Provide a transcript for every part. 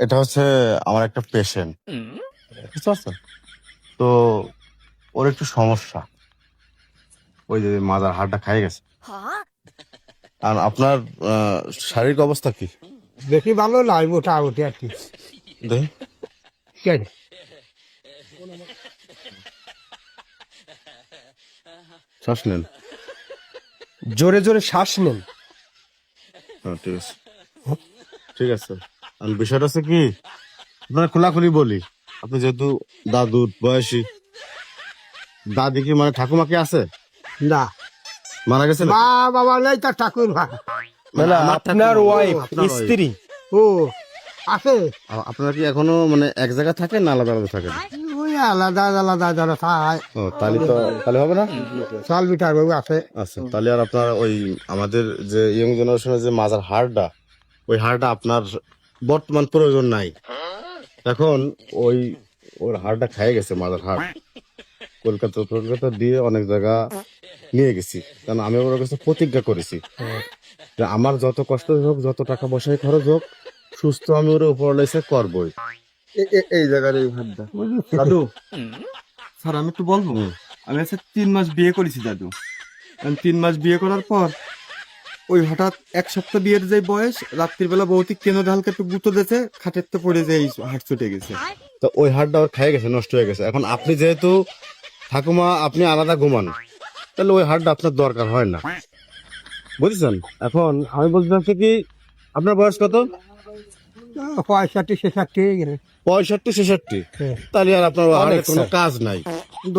এটা হচ্ছে আমার একটা পেশেন্ট, বুঝতে পারছেন? তো ওর একটু সমস্যা, ওই যে মাজার হাড়টা খাই গেছে। আর আপনার শারীরিক অবস্থা কি? বেশি ভালো নয়, মোটামুটি আর কি। দেখি কেন? শ্বাস নেন। জোরে জোরে শ্বাস নেন। হ্যাঁ, ঠিক আছে ঠিক আছে। আর বিষয়টা হচ্ছে কি, আপনার খোলাখুলি বলি, আপনি যেহেতু দাদু বয়সী, দাদি কি মানে ঠাকুমা কি আছে? না, মারা গেছে নাকি? মা বাবা নেই, তার ঠাকুর মা। মানে আমার আপনার ঠাকুমা, ওয়াইফ, আপনার wife। স্ত্রী। ও আছে, আপনারা কি এখনো মানে এক জায়গায় থাকেন না আলাদা আলাদা থাকেন? ওই আলাদা আলাদা যারা খায়। ও তাহলে হবে না। চাল মিঠার বাবু আছে। আচ্ছা, তাহলে আর আপনার ওই আমাদের যে ইয়ং জেনারেশনের যে মাজার হাড়টা, ওই হাড়টা আপনার বর্তমান প্রয়োজন নাই এখন। ওই ওর হাড়টা খেয়ে গেছে, মাজার হাড়। কলকাতা দিয়ে অনেক জায়গা নিয়ে গেছি, কারণ আমি ওর কাছে প্রতিজ্ঞা করেছি যে আমার যত কষ্ট হোক, যত টাকা পয়সায় খরচ হোক, সুস্থ আমি ওর উপর লেসে করবই। এই জায়গার এই হাড়টা দাদু স্যার, আমি একটু বলবো। আমি আচ্ছা 3 মাস বিয়ে করেছি দাদু। আমি 3 মাস বিয়ে করার পর ওই হঠাৎ 1 সপ্তাহ বিয়ের যে বয়স, রাত্রিবেলা বৌতি কেন হালকা একটু গুঁতো দিয়েছে, খাটের তো পড়ে যে এই হাট ছুটে গেছে। তো ওই হাড়টা ওর খেয়ে গেছে, নষ্ট হয়ে গেছে। এখন আপনি যেহেতু ঠাকুমা, আপনি আলাদা ঘুমান, তাহলে ওই হাড়টা আপনার দরকার হয় না, বুঝেছেন? এখন আমি বলতে চাচ্ছি কি, আপনার বয়স কত? 65-66 65-66। হ্যাঁ। তাহলে আর আপনার হাড়ের অনেক, কোনো স্যার। কাজ নাই।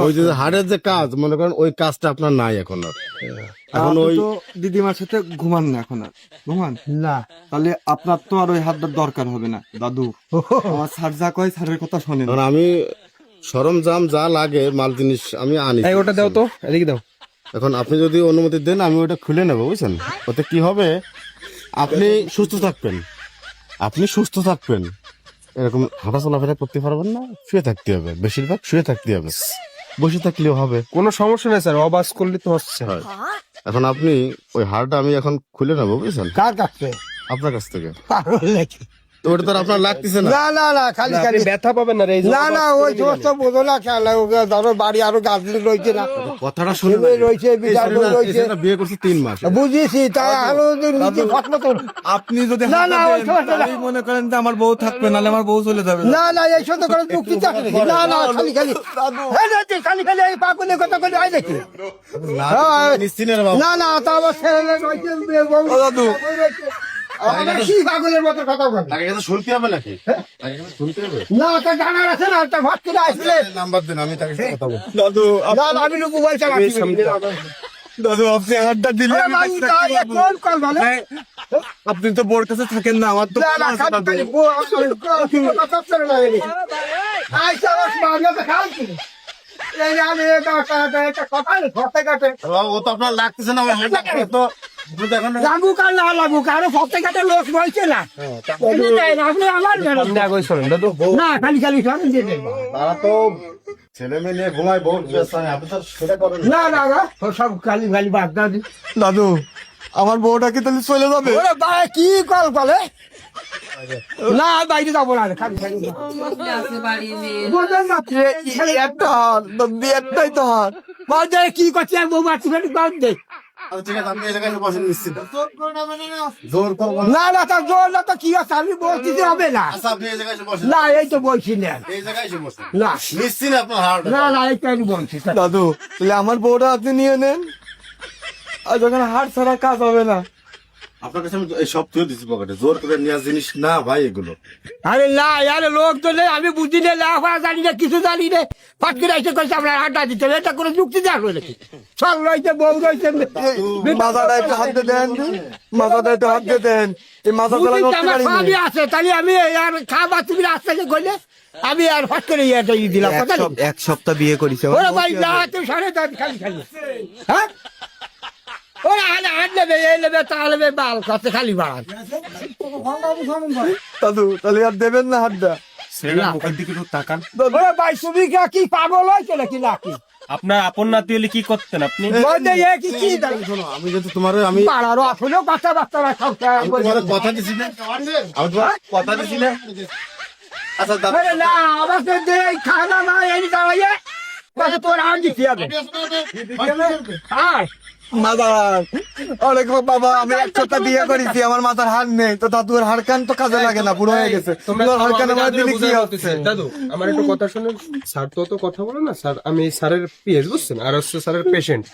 ওই যে হাড়ের যে কাজ, মনে করেন ওই কাজটা আপনার নাই এখন আর। এখন আপনি ওই তো দিদিমার সাথে ঘুমান না এখন আর, ঘুমান? না। তাহলে আপনার তো আর ওই হাতটার দরকার হবে না দাদু। আমার স্যার যা কয় স্যারের কথা শোনেন। এখন আমি সরঞ্জাম যা লাগে, মাল জিনিস আমি আনি। এই ওটা দাও তো, এদিকে দাও। এখন আপনি যদি অনুমতি দেন, আমি ওটা খুলে নেবো, বুঝছেন? ওতে কি হবে, আপনি সুস্থ থাকবেন, আপনি সুস্থ থাকবেন। এরকম হাঁটা চলাফেরা করতে পারবেন না, শুয়ে থাকতে হবে, বেশিরভাগ শুয়ে থাকতে হবে, বসে থাকলেও হবে। কোনো সমস্যা নেই স্যার, অবাস করলে তো হচ্ছে। হয়। এখন আপনি ওই হাড়টা আমি এখন খুলে নেবো, বুঝছেন? কার কাছে? আপনার কাছ থেকে। পাগল নাকি? তো ওটা তো আর আপনার লাগতেছে না। না না না, খালি খালি ব্যথা পাবেন না রে, এই যে না না, ওই সমস্ত বোঝো না। খেলা ধরো বাড়ি আরো গাছগুলো রয়েছে না, কথাটা শুনে ছেলে রয়েছে, বিড়াল রয়েছে। বিয়ে করছে 3 মাস। বুঝেছি, তাই আরো নিজে ঘটনা তো। আপনি যদি না না, ওই সমস্ত না। এই মনে করেন যে আমার বউ থাকবে, নাহলে আমার বউ চলে যাবে। না না, এই সত্য করে যুক্তি থাকে নাকি? না না, খালি খালি এই না, তুই খালি খালি এই পাগলের কথা বলে আয় দেখি। হ্যাঁ। নিশ্চিন্তের বাবু। না না, তা আমার ছেলে রয়েছে, দাদু কি পাগলের মতো কথা বলে? তাকে কিন্তু শুনতে হবে নাকি? তাকে কিন্তু শুনতে হবে। না, তা জানার আছে না, তা ভাত করে আসলে। নাম্বার দেন, আমি তাকে সাথে কথা বলবো। দাদু না না, আমি মোবাইল চালাচ্ছি। দাদু আপনি হাতটা দিলে আরে আমি ভাই, বাঁচতে তা পারবো। এ কোন কল বলে? হ্যাঁ, আপনি তো বোর কাছে থাকেন না, আমার তো না না, আছে খালি দাদু। খালি কথা চলে না এদিকে। আইসা রস মারলে তো খাওয়াচ্ছি। এই যে আমি একটা কথা ফতে কাটে। বাবু, ও তো আপনার লাগতেছে না, ওই হাড়টা খেয়ে তো আপনি তো এখন। লাগুক আর না লাগুক, আরো ফতে কাটে লোক বলছে না। আপনি আমার না, খালি খালি সরেন দিয়ে দেন। তারা তো ছেলে মেয়ে নিয়ে ঘুমায়, বহু ব্যস্ত, আপনি তো সেটা করেন না। না না না, সব খালি খালি বাদ দাও দি। দাদু আমার বউটা কি তাহলে চলে যাবে? ওরে ভাই, কি কল বলে? না, বাইরে যাবো না, খালি খালি বোঝেন না? একটা হাত, দাদি একটাই তো হাত। বাদে কি করছে বউ মারছি ফেলে বাদ দে। আচ্ছা, ঠিক আছে, আপনি এই জায়গায় এসে বসেন নিশ্চিত। জোর করবো না। না না, তা জোর না তো কি আছে, আমি বলছি যে হবে না। আচ্ছা, আপনি এই জায়গায় এসে বসেন। না, এই তো বলছি না। এই জায়গায় এসে বসেন। না নিশ্চিত আপনার হাড়টা। না না, এইটা আমি বলছি। দাদু তাহলে আমার বউটা আপনি নিয়ে নেন, আর যখন হাট ছাড়া কাজ হবে না। আপনার কাছে আমি এই সব তুলে দিচ্ছি পকেটে, জোর করে নেওয়া জিনিস না ভাই এগুলো। আরে না, আরে লোক তো নেই, আমি বুঝি না, লাফা জানি না, কিছু জানি না। ফট করে এসে কইছে আপনার আড্ডা দিতে হবে, এটা কোনো যুক্তি দেখো নাকি? সব রয়েছে, বউ রয়েছে। মাথাটা একটু হাত দিয়ে দেন, মাথাটা একটু হাত দিয়ে দেন। এই মাথা চালা বুঝি তো করতে আমার পারি সবই আছে, তাহলে আমি আর খাবার তুমি রাস্তা থেকে কইলে আমি আর ফট করে ইয়েটা দিলাম, কথা নেই। 1 সপ্তাহ বিয়ে করেছে। ওরে ভাই না, তুই সাড়ে খালি খালি হ্যাঁ, ওরা হাট নেবে, এই নেবে, তা নেবে, বাল করতে খালি বাড়ান। দাদু তাহলে আর দেবেন না হাতটা? মুখের দিকে একটু তাকান। ওরে ভাই, তুমি কি পাগল হয়েছে নাকি নাকি? আপনার আপন নাতি হলে কি করতেন আপনি? বলতে এ কি দাঁড়িয়ে শোনো, আমি যেহেতু তোমার আমি পাড়ারও আসলেও বাচ্চা বাচ্চারা সব তোমার কথা দিছি না, আমি তোমার কথা দিছি না। আচ্ছা দাদু আরে না আমার তো দে খানা না এই দাঁড়াইয়ে বাস তোর হাত দিতে হবে আয় মাদার অনেক বাবা আমি এক সপ্তাহ বিয়ে করেছি আমার মাথার হাড় নেই তো দাদুর হাড় কান তো কাজে লাগে না বুড়ো হয়ে গেছে তোমার হাড় কান আমার দিলে কি হচ্ছে দাদু আমার একটু কথা শুনুন স্যার তো কথা বলো না স্যার আমি স্যারের পিএস বুঝছেন আর হচ্ছে স্যারের পেশেন্ট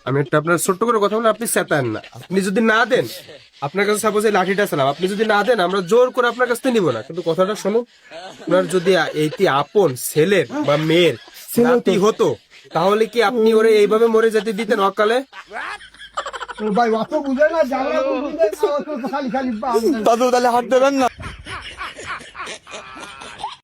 আমি একটা আপনার ছোট্ট করে কথা বলে আপনি চেতান না আপনি যদি না দেন আপনার কাছে সাপোজ এই লাঠিটা ছিলাম আপনি যদি না দেন আমরা জোর করে আপনার কাছ থেকে নিব না কিন্তু কথাটা শুনুন আপনার যদি এইটি আপন ছেলের বা মেয়ের নাতি হতো তাহলে কি আপনি ওরে এইভাবে মরে যেতে দিতেন অকালে ভাই অত বুঝে না জানা বুঝে না খালি খালি দাদু তাহলে হাত দেবেন না